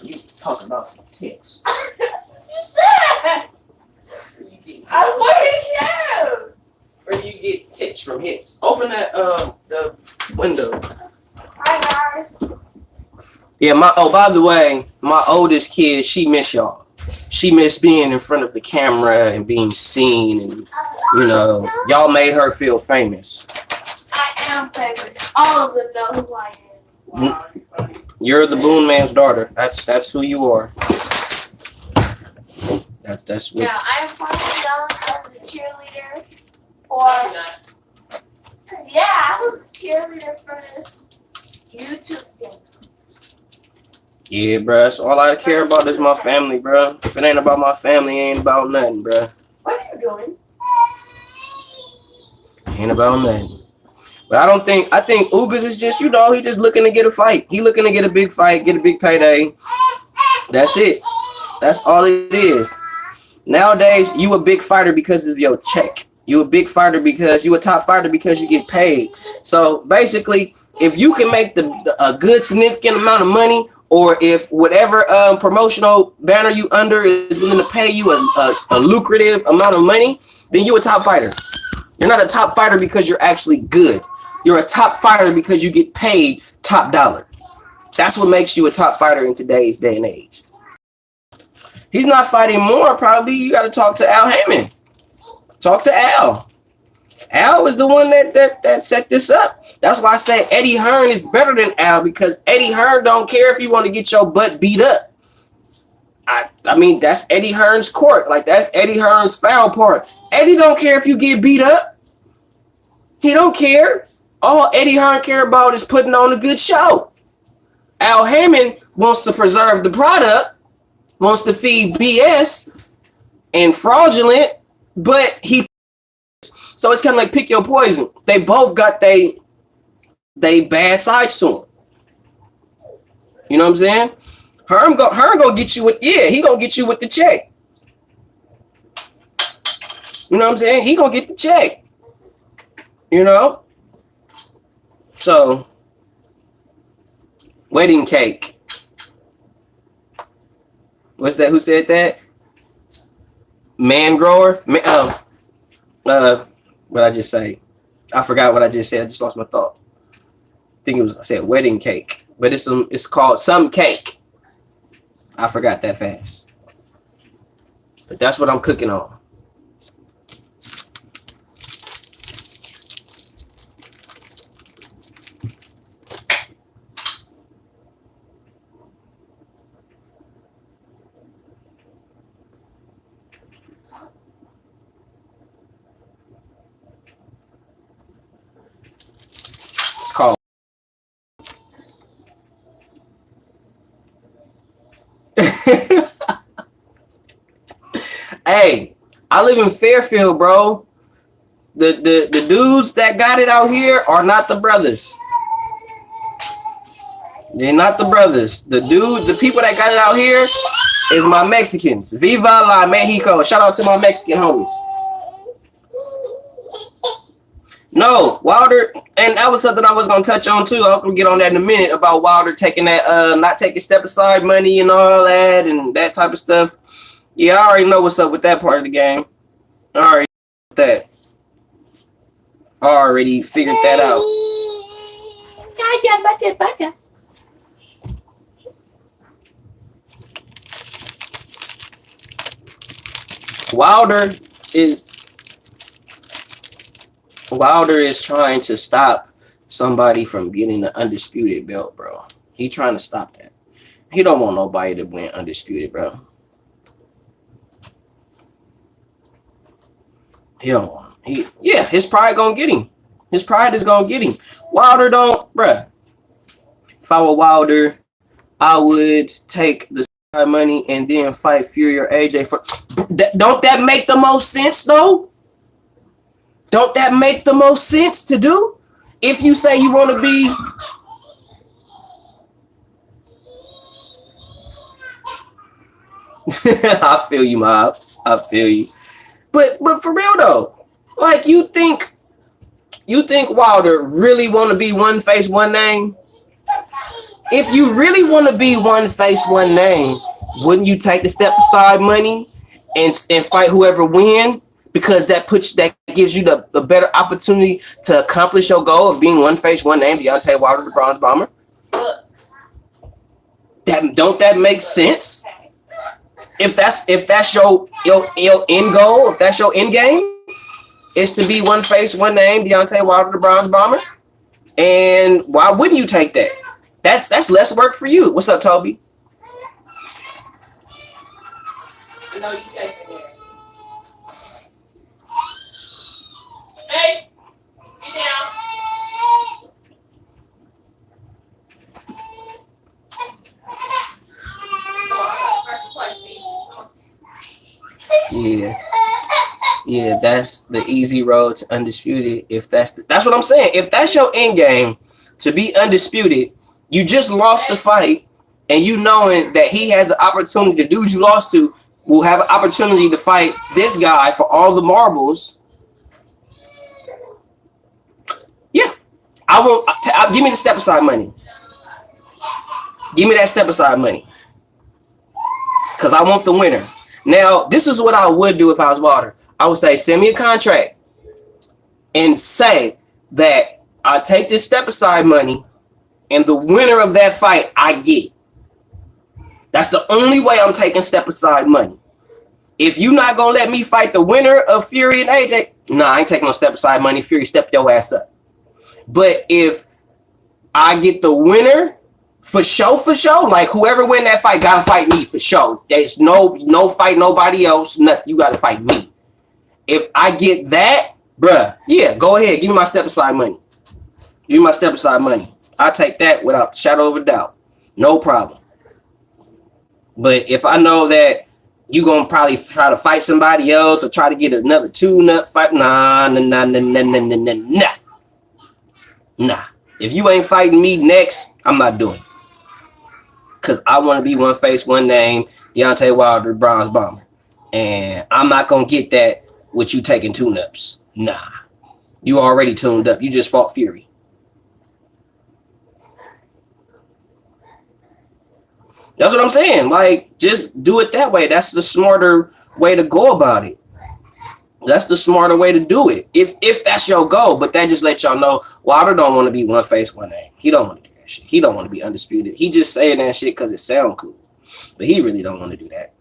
You talking about some tits. You said. from hits. Open that the window. Hi guys. Yeah, by the way, my oldest kid, she miss y'all. She missed being in front of the camera and being seen, and y'all made her feel famous. I am famous. All of them know who I am. You're the Boone Man's daughter. That's who you are. That's what. Yeah, I am finally known as the cheerleader for. Yeah, I was a cheerleader for this YouTube thing. Yeah, bro. That's all I care about is my family, bro. If it ain't about my family, it ain't about nothing, bro. What are you doing? Ain't about nothing. But I think Ugas is just, he just looking to get a fight. He looking to get a big fight, get a big payday. That's it. That's all it is. Nowadays, you a big fighter because of your check. You a big fighter because you a top fighter because you get paid. So basically, if you can make a good significant amount of money, or if whatever promotional banner you under is willing to pay you a lucrative amount of money, then you a top fighter. You're not a top fighter because you're actually good. You're a top fighter because you get paid top dollar. That's what makes you a top fighter in today's day and age. He's not fighting more, probably. You got to talk to Al Haymon. Talk to Al. Al was the one that set this up. That's why I say Eddie Hearn is better than Al, because Eddie Hearn don't care if you want to get your butt beat up. I mean, that's Eddie Hearn's court. Like, that's Eddie Hearn's foul part. Eddie don't care if you get beat up. He don't care. All Eddie Hearn care about is putting on a good show. Al Haymon wants to preserve the product, wants to feed BS and fraudulent, but so it's kind of like pick your poison. They both got they bad sides to them. You know what I'm saying? Herm gonna get you with, he gonna get you with the check. You know what I'm saying? He gonna get the check. So, wedding cake. What's that? Who said that? Man grower? What I just say? I forgot what I just said. I just lost my thought. I said wedding cake, but it's called some cake. I forgot that fast. But that's what I'm cooking on. It's called Hey, I live in Fairfield, bro. The dudes that got it out here are not the brothers. They're not the brothers. The people that got it out here is my Mexicans. Viva la Mexico. Shout out to my Mexican homies. No, Wilder, and that was something I was gonna touch on too. I was gonna get on that in a minute about Wilder taking that not taking step aside money and all that and that type of stuff. Yeah, I already know what's up with that part of the game. I already know that. I already figured that out. Wilder is trying to stop somebody from getting the undisputed belt, bro. He trying to stop that. He don't want nobody to win undisputed, bro. He don't want him. His pride gonna get him. His pride is gonna get him. Wilder don't, bruh. If I were Wilder, I would take the money and then fight Fury or AJ for. Don't that make the most sense though? Don't that make the most sense to do? If you say you want to be. I feel you, Mob. I feel you. But for real though, like you think Wilder really want to be one face, one name? If you really want to be one face, one name, wouldn't you take the step aside money and fight whoever win? because that gives you the better opportunity to accomplish your goal of being one face, one name, Deontay Wilder, the Bronze Bomber? That make sense? If that's your end goal, if that's your end game, is to be one face, one name, Deontay Wilder, the Bronze Bomber, and why wouldn't you take that? That's less work for you. What's up, Toby? I know you said that. Hey, get down. Yeah, that's the easy road to undisputed. If that's what I'm saying. If that's your end game to be undisputed, you just lost the fight, and you knowing that he has the opportunity, the dude you lost to will have an opportunity to fight this guy for all the marbles. Yeah, I will. Give me the step aside money. Give me that step aside money, because I want the winner. Now, this is what I would do if I was Wilder. I would say, send me a contract and say that I take this step aside money, and the winner of that fight I get. That's the only way I'm taking step aside money. If you not gonna let me fight the winner of Fury and AJ, nah, I ain't taking no step aside money. Fury, step your ass up. But if I get the winner for sure, like whoever win that fight gotta fight me for sure. There's no fight nobody else. Nothing. You gotta fight me. If I get that, bruh, yeah, go ahead. Give me my step aside money. Give me my step aside money. I take that without a shadow of a doubt. No problem. But if I know that you gonna probably try to fight somebody else or try to get another two-nut fight, nah. If you ain't fighting me next, I'm not doing it. Because I want to be one face, one name, Deontay Wilder, Bronze Bomber. And I'm not going to get that with you taking tune-ups. Nah. You already tuned up. You just fought Fury. That's what I'm saying. Like, just do it that way. That's the smarter way to go about it. That's the smarter way to do it. If that's your goal. But that just let y'all know Wilder don't want to be one face, one name. He don't want to do that shit. He don't want to be undisputed. He just saying that shit because it sounds cool. But he really don't want to do that.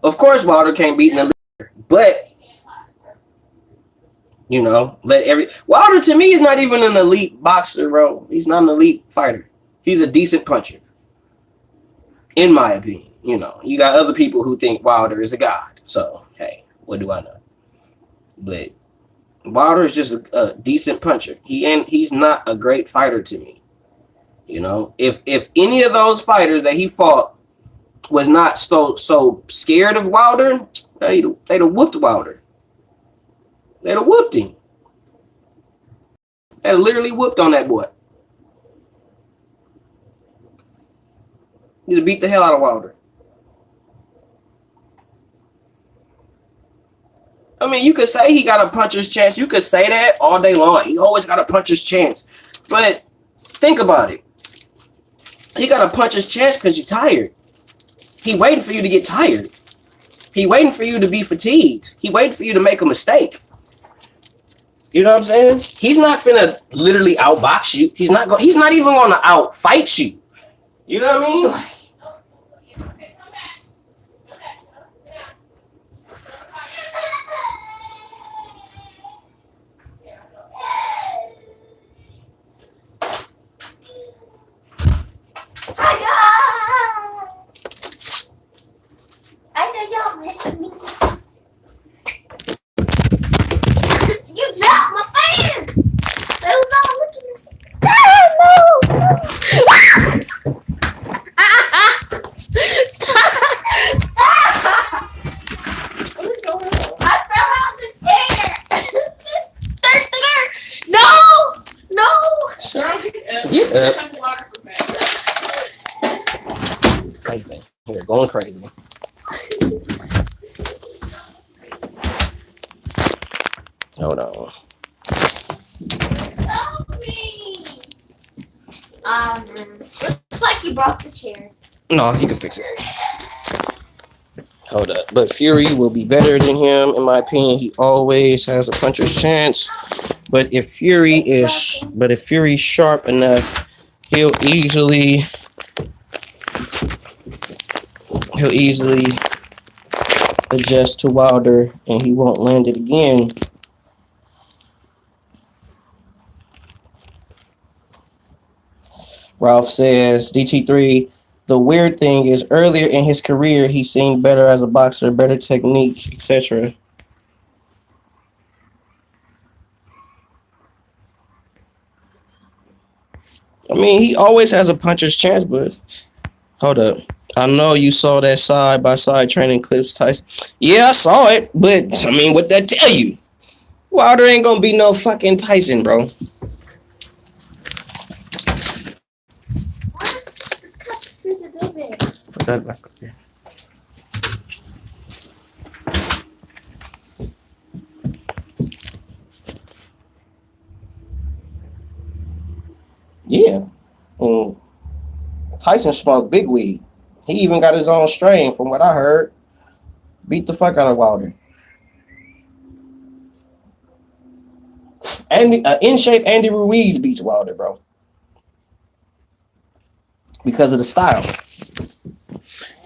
Of course, Wilder can't beat an elite, but you know, Wilder to me is not even an elite boxer, bro. He's not an elite fighter. He's a decent puncher, in my opinion. You know, you got other people who think Wilder is a god. So hey, what do I know? But Wilder is just a decent puncher. He's not a great fighter to me. You know, if any of those fighters that he fought was not so scared of Wilder, they'd have whooped Wilder. They'd have whooped him. They'd have literally whooped on that boy. He'd have beat the hell out of Wilder. I mean, you could say he got a puncher's chance. You could say that all day long. He always got a puncher's chance. But think about it. He got a puncher's chance because you're tired. He waiting for you to get tired. He waiting for you to be fatigued. He waiting for you to make a mistake. You know what I'm saying? He's not finna literally outbox you. He's not even gonna outfight you. You know what I mean? Like, I know y'all missing me. You dropped my fan. That was all looking at me. Stop! I fell out the chair. This thirsty. No. crazy. They're going crazy. Hold on. Help me. Looks like you broke the chair. No, he can fix it. Hold up. But Fury will be better than him, in my opinion. He always has a puncher's chance. But if Fury's sharp enough, he'll easily adjust to Wilder and he won't land it again. Ralph says, DT3, the weird thing is earlier in his career, he seemed better as a boxer, better technique, etc. I mean, he always has a puncher's chance, but hold up. I know you saw that side-by-side training clips, Tyson. Yeah, I saw it, but I mean, what that tell you? Wilder ain't gonna be no fucking Tyson, bro. Put that back up there. Yeah. Tyson smoked big weed. He even got his own strain, from what I heard. Beat the fuck out of Wilder. And in shape Andy Ruiz beats Wilder, bro. Because of the style.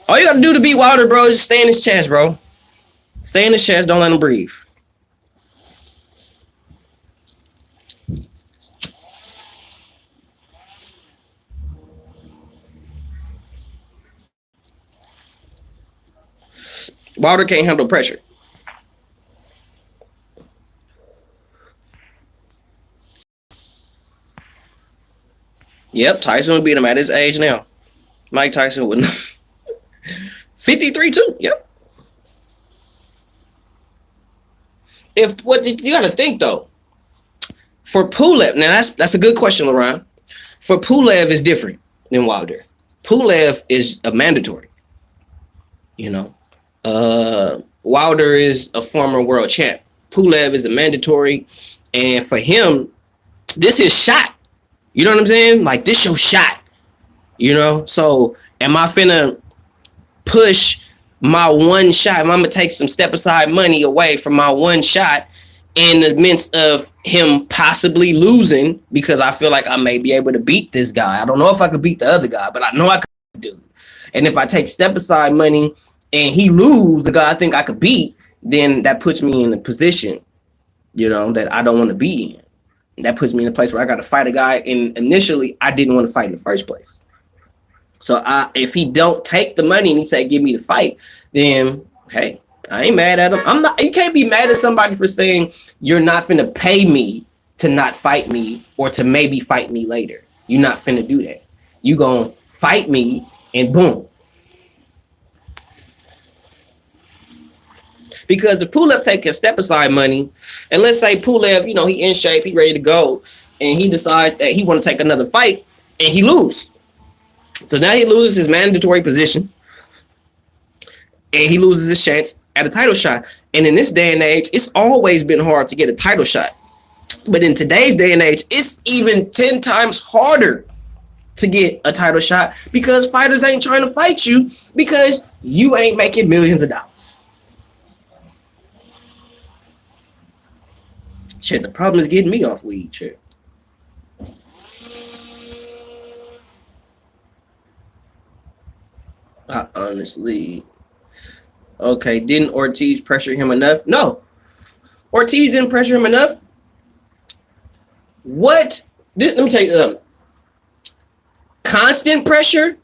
All you gotta do to beat Wilder, bro, is stay in his chest, bro. Stay in his chest, don't let him breathe. Wilder can't handle pressure. Yep, Tyson would beat him at his age now. Mike Tyson wouldn't. 53 too. Yep. If what you got to think though, for Pulev, now that's a good question, Laurent. For Pulev is different than Wilder. Pulev is a mandatory. You know, Wilder is a former world champ. Pulev is a mandatory, and for him, this is shot. You know what I'm saying? Like, this your shot. You know? So, am I finna push my one shot? Am I gonna take some step aside money away from my one shot in the midst of him possibly losing because I feel like I may be able to beat this guy? I don't know if I could beat the other guy, but I know I could do. And if I take step aside money and he lose the guy I think I could beat, then that puts me in a position, you know, that I don't want to be in. That puts me in a place where I got to fight a guy, and initially I didn't want to fight in the first place. So if he don't take the money and he say, give me the fight, then, hey, I ain't mad at him. I'm not. You can't be mad at somebody for saying you're not finna pay me to not fight me or to maybe fight me later. You're not finna do that. You gonna fight me and boom. Because if Pulev take a step aside money, and let's say Pulev, you know, he in shape, he ready to go, and he decides that he want to take another fight, and he lose. So now he loses his mandatory position, and he loses his chance at a title shot. And in this day and age, it's always been hard to get a title shot. But in today's day and age, it's even 10 times harder to get a title shot because fighters ain't trying to fight you because you ain't making millions of dollars. Shit, the problem is getting me off weed, shit. I honestly... Okay, didn't Ortiz pressure him enough? No. Ortiz didn't pressure him enough. Let me tell you, constant pressure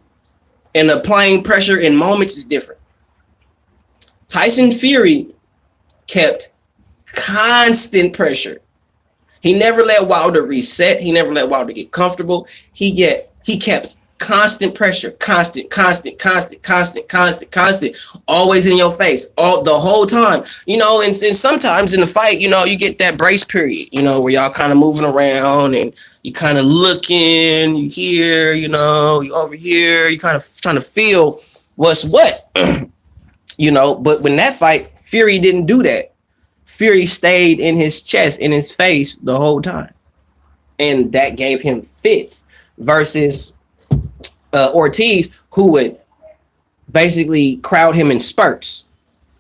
and applying pressure in moments is different. Tyson Fury kept constant pressure. He never let Wilder reset. He never let Wilder get comfortable. He kept constant pressure, constant, always in your face, all the whole time. You know, and sometimes in the fight, you know, you get that brace period, you know, where y'all kind of moving around and you kind of looking, you hear, you know, you over here, you kind of trying to feel what's what, you know. But when that fight, Fury didn't do that. Fury stayed in his chest, in his face the whole time. And that gave him fits versus Ortiz, who would basically crowd him in spurts.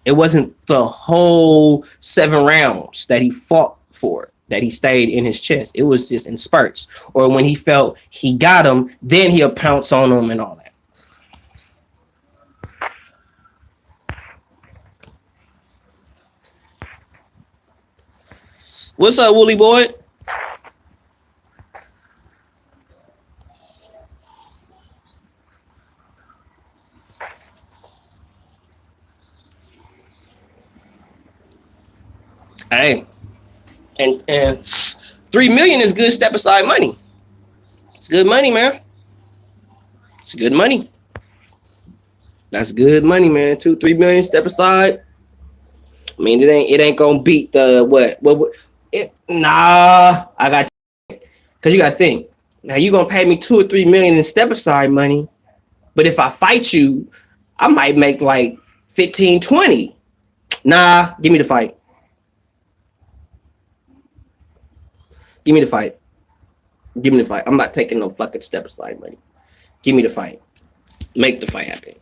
It wasn't the whole 7 rounds that he fought for, that he stayed in his chest. It was just in spurts. Or when he felt he got him, then he'll pounce on him and all that. What's up, Wooly boy? Hey, and 3 million is good step aside money. It's good money, man. It's good money. That's good money, man. 2-3 million step aside. I mean, it ain't gonna beat the what nah. I got, because you got to think now. You gonna pay me 2 or 3 million in step aside money, but if I fight you, I might make like 15, 20. Nah, give me the fight. Give me the fight. Give me the fight. I'm not taking no fucking step aside money. Give me the fight. Make the fight happen.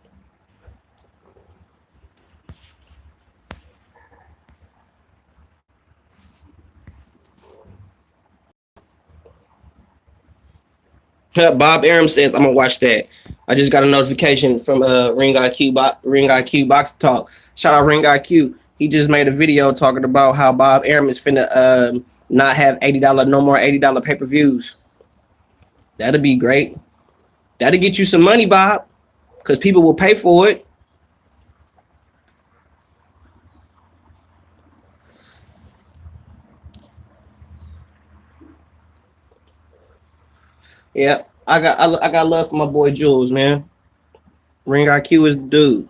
Bob Aram says, I'm gonna watch that. I just got a notification from Ring IQ Box Talk. Shout out Ring IQ. He just made a video talking about how Bob Aram is finna not have $80, no more $80 pay-per-views. That'll be great. That'll get you some money, Bob, because people will pay for it. Yeah, I got love for my boy Jules, man. Ring IQ is the dude.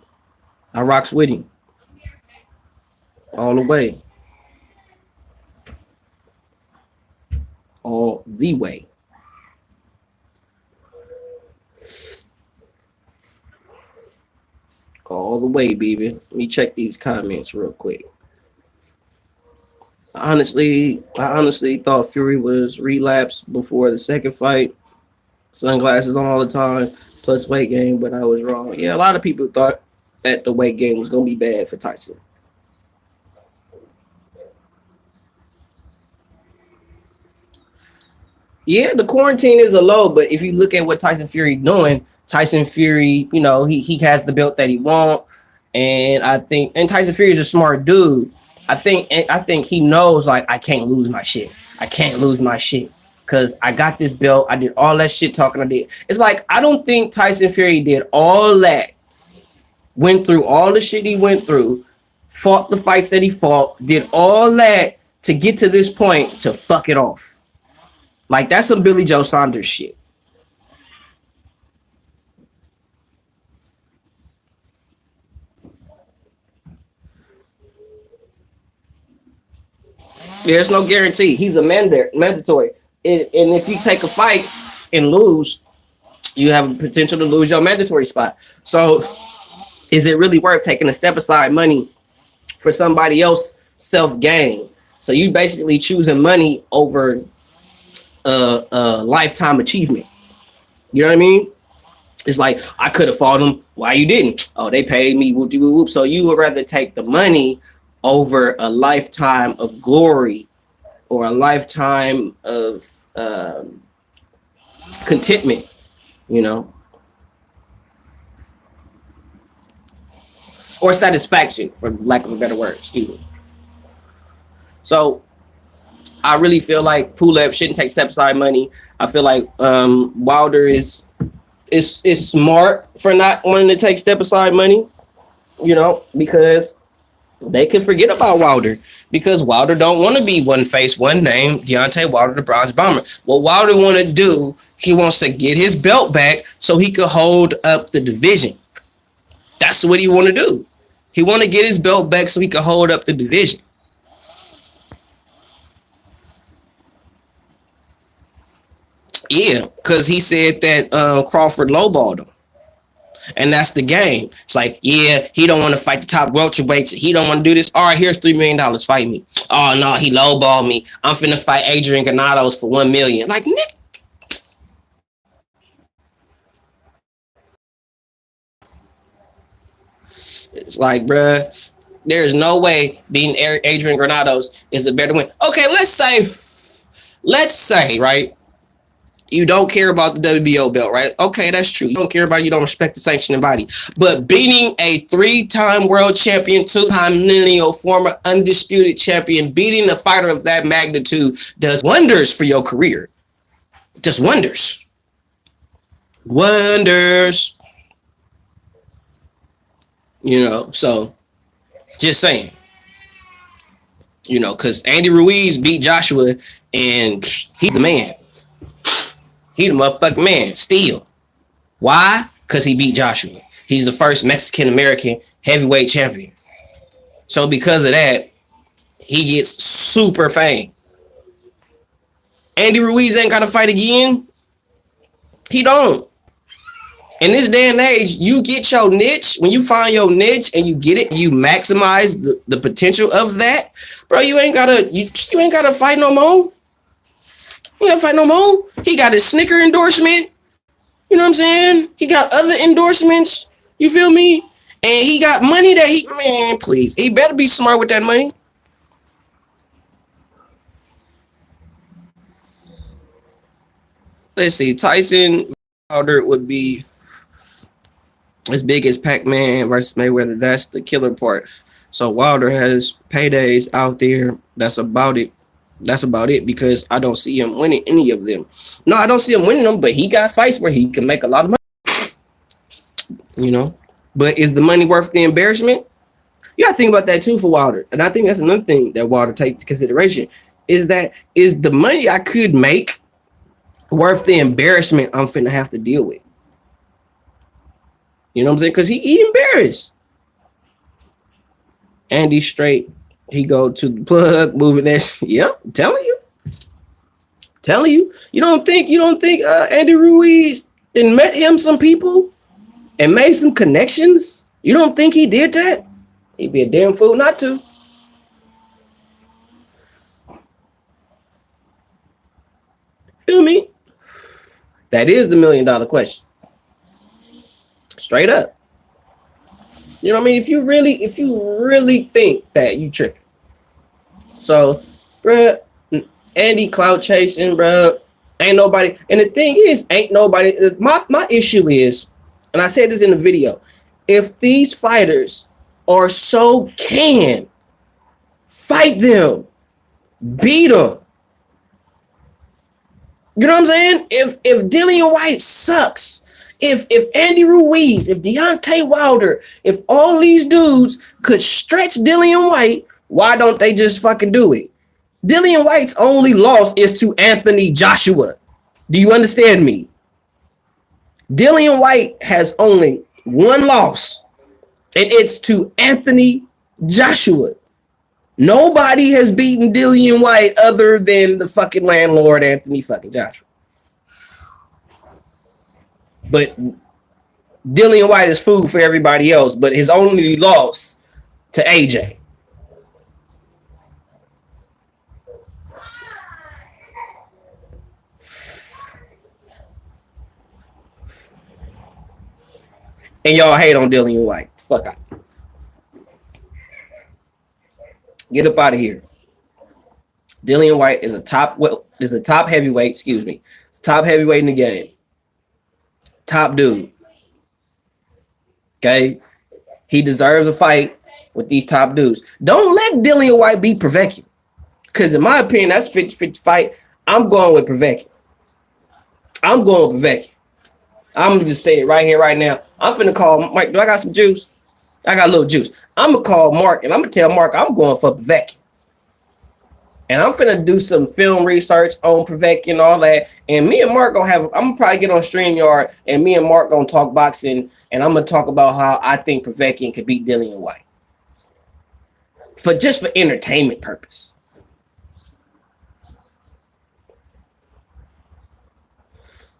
I rocks with him all the way. All the way. All the way, baby. Let me check these comments real quick. I honestly thought Fury was relapsed before the second fight. Sunglasses on all the time, plus weight gain, but I was wrong. Yeah, a lot of people thought that the weight gain was gonna be bad for Tyson. Yeah, the quarantine is a low, but if you look at what Tyson Fury doing, Tyson Fury, you know, he has the belt that he wants, and Tyson Fury is a smart dude. I think he knows, like, I can't lose my shit. I can't lose my shit because I got this belt. I did all that shit talking I did. It's like, I don't think Tyson Fury did all that, went through all the shit he went through, fought the fights that he fought, did all that to get to this point to fuck it off. Like, that's some Billy Joe Saunders shit. There's no guarantee. He's a mandatory. And if you take a fight and lose, you have a potential to lose your mandatory spot. So is it really worth taking a step aside money for somebody else self-gain? So you basically choosing money over a lifetime achievement. You know what I mean? It's like, I could have fought him. Why you didn't? Oh, they paid me. Whoop, whoop, whoop. So you would rather take the money over a lifetime of glory or a lifetime of contentment, you know, or satisfaction, for lack of a better word. Excuse me. So I really feel like Pulev shouldn't take step aside money. I feel like Wilder is smart for not wanting to take step aside money, you know, because they could forget about Wilder, because Wilder don't want to be one face, one name, Deontay Wilder, the Bronze Bomber. What Wilder want to do, he wants to get his belt back so he could hold up the division. That's what he want to do. He want to get his belt back so he could hold up the division. Yeah, because he said that Crawford lowballed him. And that's the game. It's like, yeah, he don't want to fight the top welterweights. He don't want to do this. All right, here's $3 million. Fight me. Oh, no, he lowballed me. I'm finna fight Adrian Granados for $1 million. Like, Nick. It's like, bruh, there's no way beating Adrian Granados is a better win. Okay, let's say, right? You don't care about the WBO belt, right? Okay, that's true. You don't care about it. You don't respect the sanctioning body. But beating a 3-time world champion, 2-time lineal former undisputed champion, beating a fighter of that magnitude does wonders for your career. Just wonders. Wonders. You know, so just saying. You know, because Andy Ruiz beat Joshua and he's the man. He the motherfucking man, still. Why? Because he beat Joshua. He's the first Mexican-American heavyweight champion. So because of that, he gets super fame. Andy Ruiz ain't got to fight again. He don't. In this day and age, you get your niche. When you find your niche and you get it, you maximize the potential of that. Bro, you ain't gotta fight no more. He ain't gotta fight no more. He got his Snicker endorsement. You know what I'm saying? He got other endorsements. You feel me? And he got money that man, please. He better be smart with that money. Let's see. Tyson Wilder would be as big as Pac-Man versus Mayweather. That's the killer part. So Wilder has paydays out there. That's about it. That's about it, because I don't see him winning any of them. No, I don't see him winning them, but he got fights where he can make a lot of money. You know? But is the money worth the embarrassment? You gotta think about that too for Wilder. And I think that's another thing that Wilder takes into consideration. Is the money I could make worth the embarrassment I'm finna have to deal with? You know what I'm saying? Because he embarrassed. Andy straight. He go to the plug, moving that. Yep, telling you. You don't think Andy Ruiz and met him some people and made some connections? You don't think he did that? He'd be a damn fool not to. Feel me? That is the $1 million question. Straight up. You know what I mean? If you really think that, you tripping. So, bruh, Andy clout chasing, bruh. Ain't nobody. And the thing is, ain't nobody. My issue is, and I said this in the video, if these fighters are so can, fight them, beat them. You know what I'm saying? If Dillian White sucks, if Andy Ruiz, if Deontay Wilder, if all these dudes could stretch Dillian White, why don't they just fucking do it? Dillian White's only loss is to Anthony Joshua. Do you understand me? Dillian White has only one loss, and it's to Anthony Joshua. Nobody has beaten Dillian White other than the fucking landlord, Anthony fucking Joshua. But Dillian White is food for everybody else, but his only loss to AJ. And y'all hate on Dillian White. Fuck out. Get up out of here. Dillian White is a top heavyweight, excuse me. It's top heavyweight in the game. Top dude. Okay? He deserves a fight with these top dudes. Don't let Dillian White beat Povetkin. Because in my opinion, that's 50-50 fight. I'm going with Povetkin. I'm going with Povetkin. I'm going to just say it right here, right now. I'm finna call Mike. Do I got some juice? I got a little juice. I'm going to call Mark, and I'm going to tell Mark I'm going for Povetkin. And I'm finna do some film research on Povetkin and all that. And me and Mark I'm gonna probably get on StreamYard, and me and Mark gonna talk boxing, and I'm gonna talk about how I think Povetkin could beat Dillian White. For entertainment purpose.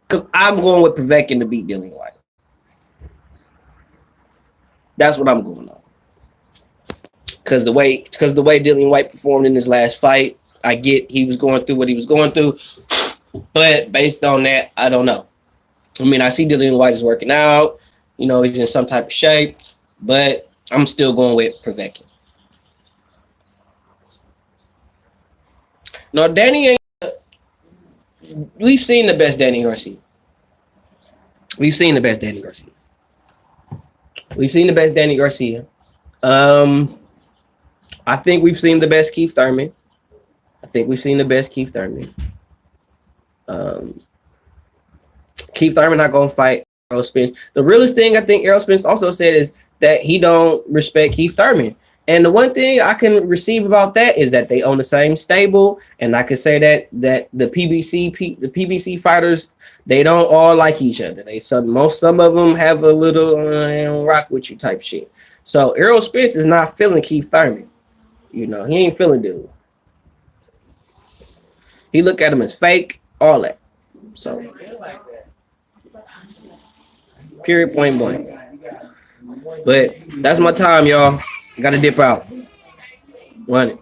Because I'm going with Povetkin to beat Dillian White. That's what I'm going on. Because the way Dillian White performed in his last fight, I get he was going through what he was going through. But based on that, I don't know. I mean, I see Dillian White is working out. You know, he's in some type of shape. But I'm still going with Povetkin. No, Danny ain't. We've seen the best Danny Garcia. We've seen the best Danny Garcia. We've seen the best Danny Garcia. I think we've seen the best Keith Thurman. Keith Thurman not gonna fight Errol Spence. The realest thing I think Errol Spence also said is that he don't respect Keith Thurman. And the one thing I can receive about that is that they own the same stable, and I can say that the PBC fighters, they don't all like each other. Some of them have a little rock with you type shit. So Errol Spence is not feeling Keith Thurman. You know, he ain't feeling dude. He look at him as fake, all that. So period, point blank. But that's my time, y'all. Gotta dip out. Run it.